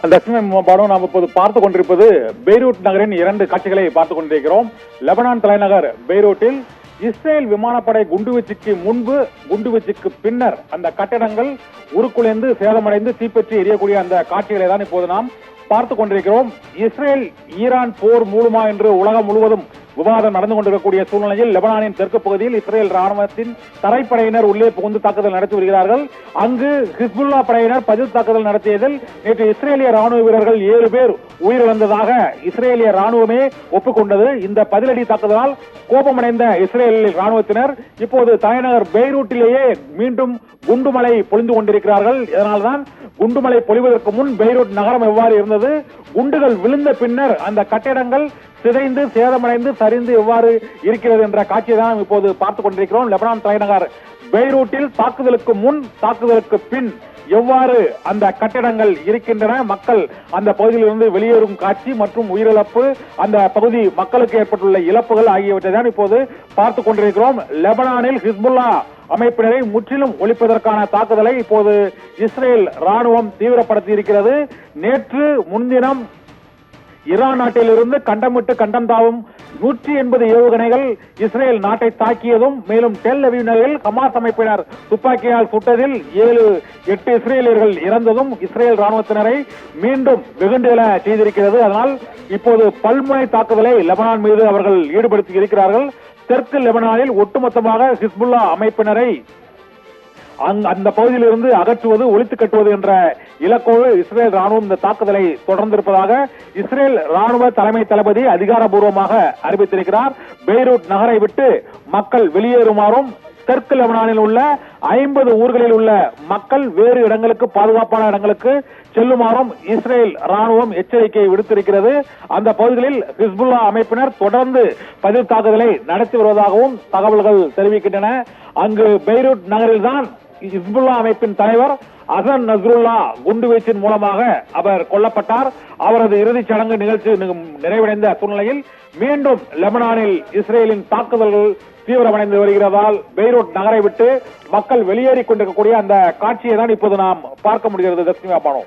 லட்சுமி பாடம் நாம் இப்போது பார்த்துக் கொண்டிருப்பது பெய்ரூட் நகரின் 2 காட்சிகளை பார்த்துக் கொண்டிருக்கிறோம். லெபனான் தலைநகர் பெய்ரூட்டில் இஸ்ரேல் விமானப்படை குண்டுவீச்சுக்கு முன்பு, குண்டுவீச்சுக்கு பின்னர் அந்த கட்டடங்கள் உருக்குலைந்து சேதமடைந்து தீப்பற்றி எரியக்கூடிய அந்த காட்சிகளை தான் இப்போது நாம் பார்த்துக் கொண்டிருக்கிறோம். இஸ்ரேல் ஈரான் போர் மூலமா என்று உலகம் முழுவதும் விவாதம் நடந்து கொண்டிருக்கக்கூடிய சூழ்நிலையில் லெபனானின் தெற்கு பகுதியில் இஸ்ரேல் ராணுவத்தின் தரைப்படையினர் உள்ளே புகுந்து தாக்குதல் நடத்தி வருகிறார்கள். அங்கு ஹிஸ்புல்லா படையினர் பதில் தாக்குதல் நடத்தியதில் நேற்று இஸ்ரேலிய ராணுவ வீரர்கள் 7 பேர் உயிரிழந்ததாக இஸ்ரேலிய ராணுவமே ஒப்புக்கொண்டது. இந்த பதிலடி தாக்குதலால் கோபமடைந்த இஸ்ரேல் ராணுவத்தினர் இப்போது தலைநகர் பெய்ரூட்டிலேயே மீண்டும் குண்டுமழை பொழிந்து கொண்டிருக்கிறார்கள். இதனால்தான் குண்டுமழை பொழிவதற்கு முன் பெய்ரூட் நகரம் எவ்வாறு இருந்தது, குண்டுகள் விழுந்த பின்னர் அந்த கட்டிடங்கள் சிதைந்து சேதமடைந்து சரிந்து எவ்வாறு இருக்கிறது என்ற காட்சியை தான் இப்போது பார்த்துக் கொண்டிருக்கிறோம். லெபனான் தலைநகர் பெய்ரூட்டில் தாக்குதலுக்கு முன், தாக்குதலுக்கு பின் எவ்வாறு அந்த கட்டிடங்கள் இருக்கின்றன, மக்கள் அந்த பகுதியிலிருந்து வெளியேறும் காட்சி மற்றும் உயிரிழப்பு, அந்த பகுதி மக்களுக்கு ஏற்பட்டுள்ள இழப்புகள் ஆகியவற்றை தான் இப்போது பார்த்துக் கொண்டிருக்கிறோம். லெபனானில் ஹிஸ்புல்லா அமைப்பினரை முற்றிலும் ஒழிப்பதற்கான தாக்குதலை இப்போது இஸ்ரேல் ராணுவம் தீவிரப்படுத்தி இருக்கிறது. நேற்று முன்தினம் ஈரான் நாட்டிலிருந்து கண்டமிட்டு கண்டம் தாவும் 180 ஏவுகணைகள் இஸ்ரேல் நாட்டை தாக்கியதும், மேலும் டெல் அவீவ் நகரில் ஹமாஸ் அமைப்பினர் துப்பாக்கியால் சுட்டதில் 7-8 இஸ்ரேலியர்கள் இறந்ததும் இஸ்ரேல் ராணுவத்தினரை மீண்டும் வெகுண்டெழ செய்திருக்கிறது. அதனால் இப்போது பல்முனை தாக்குதலை லெபனான் மீது அவர்கள் ஈடுபடுத்தி இருக்கிறார்கள். தெற்கு லெபனானில் ஒட்டுமொத்தமாக ஹிஸ்புல்லா அமைப்பினரை அந்த பகுதியிலிருந்து அகற்றுவது, ஒழித்து கட்டுவது என்ற இலக்கோடு இஸ்ரேல் ராணுவம் இந்த தாக்குதலை தொடர்ந்திருப்பதாக இஸ்ரேல் ராணுவ தலைமை தளபதி அதிகாரப்பூர்வமாக அறிவித்திருக்கிறார். பெய்ரூட் நகரை விட்டு மக்கள் வெளியேறுமாறும், தெற்கு லெபனானில் உள்ள 50 ஊர்களில் உள்ள மக்கள் வேறு இடங்களுக்கு, பாதுகாப்பான இடங்களுக்கு செல்லுமாறும் இஸ்ரேல் ராணுவம் எச்சரிக்கை விடுத்திருக்கிறது. அந்த பகுதிகளில் ஹிஸ்புல்லா அமைப்பினர் தொடர்ந்து பதில் தாக்குதலை நடத்தி வருவதாகவும் தகவல்கள் தெரிவிக்கின்றன. அங்கு பெய்ரூட் நகரில்தான் ஹிஸ்புல்லா அமைப்பின் தலைவர் ஹசன் நஸ்ருல்லா குண்டுவீச்சின் மூலமாக அவர் கொல்லப்பட்டார். அவரது இறுதிச் சடங்கு நிகழ்ச்சி நிறைவடைந்த சூழ்நிலையில் மீண்டும் லெபனானில் இஸ்ரேலின் தாக்குதல்கள் தீவிரமடைந்து வருகிறதால் பெய்ரூட் நகரை விட்டு மக்கள் வெளியேறிக் கொண்டிருக்கக்கூடிய அந்த காட்சியை தான் இப்போது நாம் பார்க்க முடிகிறது. தஸ்மியா பானோ.